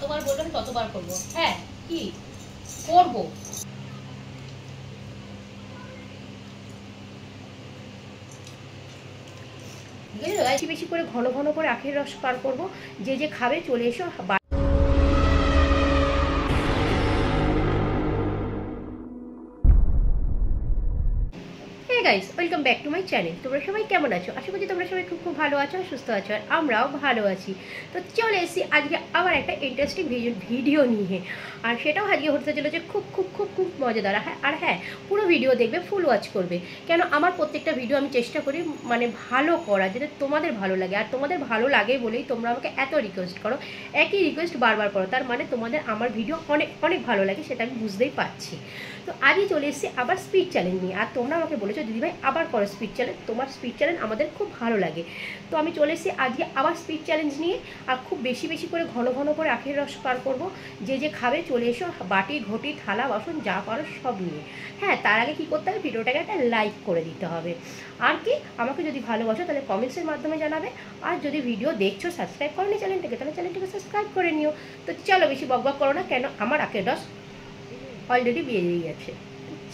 যতবার বলবেন ততবার করব। হ্যাঁ কি করব। বেশি বেশি করে ঘন ঘন করে আখের রস পার করব। যে যে খাবে চলে এসো। Guys, welcome back to my channel. তোমরা সবাই কেমন আছো? আশা করছি তোমরা সবাই খুব খুব ভালো আছো, সুস্থ আছো, আর আমরাও ভালো আছি। তো চলে এসেছি আজকে আবার একটা ইন্টারেস্টিং ভিডিও নিয়ে, আর সেটাও আজকে হতে চলেছে খুব খুব খুব খুব মজাদার। আর হ্যাঁ, পুরো ভিডিও দেখবে, ফুল ওয়াচ করবে। কেন আমার প্রত্যেকটা ভিডিও আমি চেষ্টা করি মানে ভালো করা, যাতে তোমাদের ভালো লাগে। আর তোমাদের ভালো লাগে বলেই তোমরা আমাকে এত রিকোয়েস্ট করো, একই রিকোয়েস্ট বারবার করো, তার মানে তোমাদের আমার ভিডিও অনেক অনেক ভালো লাগে, সেটা আমি বুঝতেই পারছি। তো আজই চলে এসেছি আবার স্পিড চ্যালেঞ্জ নিয়ে। আর তোমরা আমাকে বলেছো দিদিভাই আবার করো স্পিড চ্যালেঞ্জ, তোমার স্পিড চ্যালেঞ্জ আমাদের খুব ভালো লাগে। তো আমি চলে এসেছি আজকে আবার স্পিড চ্যালেঞ্জ নিয়ে। আর খুব বেশি বেশি করে ঘন ঘন করে আখের রস পার করবো। যে যে খাবে চলে এসো, বাটি ঘটি থালা বাসন যা পারো সব নিয়ে। হ্যাঁ, তার আগে কী করতে হবে, ভিডিওটাকে একটা লাইক করে দিতে হবে। আর কি, আমাকে যদি ভালোবাসো তাহলে কমেন্টসের মাধ্যমে জানাবে। আর যদি ভিডিও দেখছো সাবস্ক্রাইব করো নি চ্যানেলটাকে, তাহলে চ্যানেলটাকে সাবস্ক্রাইব করে নিও। তো চলো বেশি বকবক করো না, কেন আমার আখের রস অলরেডি বেরিয়ে গেছে।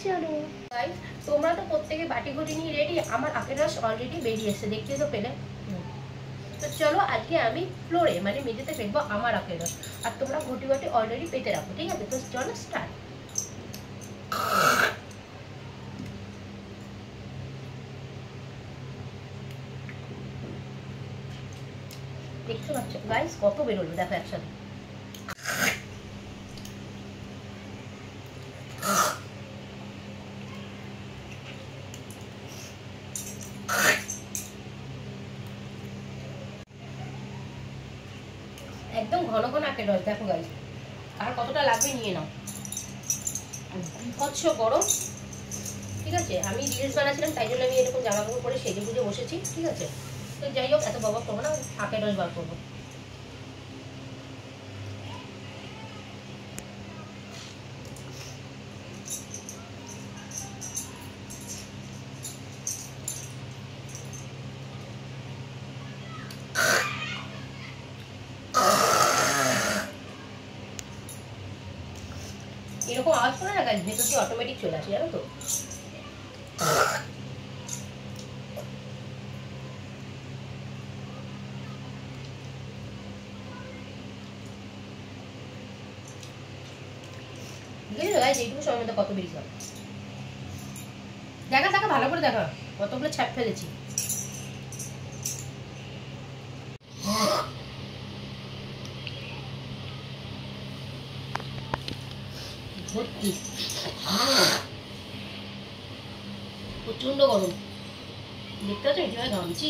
চলো গাইস, তোমরা তো প্রত্যেকে বাটি ঘটি নিয়ে রেডি, আমার আখের রস অলরেডি বেরিয়ে এসেছে, দেখতে তো পেলে। তো চলো আজকে আমি ফ্লোরে মানে মেঝেতে ফেলবো আমার আখের রস, আর তোমরা ঘটি ঘটি অলরেডি পেতে রাখো, ঠিক আছে? তো চলো স্টার্ট। দেখতে পাচ্ছ গাইস কত বেরোলো, দেখো একসাথে। একদম ঘন ঘন আখের রস, দেখো গাইস। আর কতটা লাগবে নিয়ে নাও। বিভৎস গরম, ঠিক আছে? আমি রিলস বানাচ্ছিলাম, তাই জন্য আমি এরকম জামা কাপড় পরে সেজে গুজে বসেছি, ঠিক আছে? তো যাই হোক, এত বকবক করবো না, আখের রস বার করবো। এরকম আওয়াজ করে না গাইস, ভেতর দিয়ে অটোমেটিক চলে আসে, জানো তো? বুঝলি গাইস, এইটুকু সময় মধ্যে কত বেরিয়েছে দেখা দেখা, ভালো করে দেখা কতগুলো ছাপ ফেলেছি। প্রচন্ড গরম, দেখতে পাচ্ছ কিভাবে ঘামছি।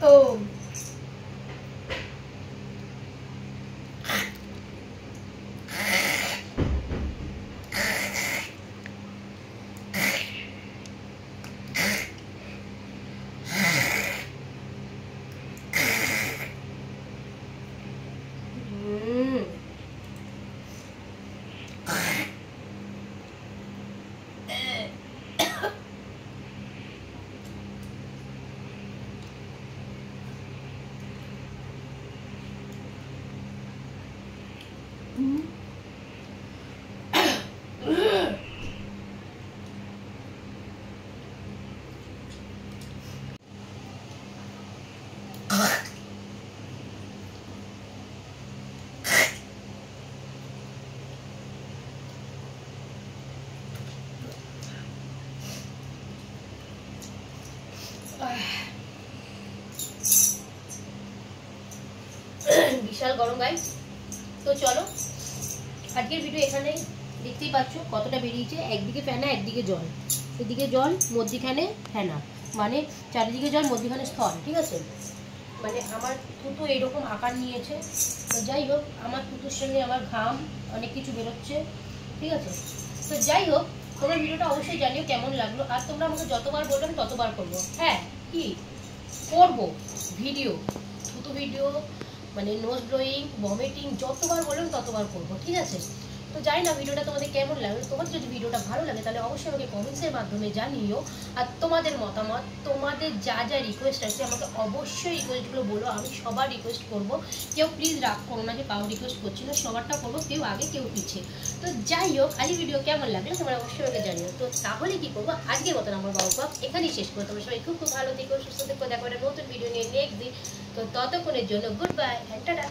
Oh. বিশাল গরম গাইস। তো চলো আজকের ভিডিও এখানেই, দেখতেই পাচ্ছ কতটা বেরিয়েছে, একদিকে ফেনা একদিকে জল, এদিকে জল মধ্যিখানে ফেনা, মানে চারিদিকে জল মধ্যিখানে স্থল, ঠিক আছে। মানে আমার থুতু এইরকম আকার নিয়েছে। তো যাই হোক, আমার থুতুর সঙ্গে আমার ঘাম অনেক কিছু বেরোচ্ছে, ঠিক আছে। তো যাই হোক, তোমরা ভিডিওটা অবশ্যই জানিও কেমন লাগলো, আর তোমরা আমাকে যতবার বলবেন ততবার করবো। হ্যাঁ কি করবো ভিডিও, থুতু ভিডিও, মানে নোজ ব্লোয়িং, ভমিটিং, যতবার বলবেন ততবার করবো, ঠিক আছে। তো জানি না ভিডিওটা তোমাদের কেমন লাগবে। তোমাদের যদি ভিডিওটা ভালো লাগে তাহলে অবশ্যই আমাকে কমেন্টসের মাধ্যমে জানিও, আর তোমাদের মতামত, তোমাদের যা যা রিকোয়েস্ট আছে আমাকে অবশ্যই রিকোয়েস্টগুলো বলো। আমি সবার রিকোয়েস্ট করবো, কেউ প্লিজ রাগ করো না যে কাউ রিকোয়েস্ট করছি না, সবারটা করবো, কেউ আগে কেউ পিছিয়ে। তো যাই হোক, আজকে ভিডিও কেমন লাগলো তোমরা অবশ্যই আমাকে জানিও। তো তাহলে কি করবো, আজকের মতন আমার বাবু পাপ এখানেই শেষ করবো। তোমরা সবাই খুব খুব ভালো থেকো, সুস্থ থেকো, দেখো একটা নতুন ভিডিও নিয়ে নেক্সট দিন। তো ততক্ষণের জন্য গুড বাই অ্যান্ড টাটা।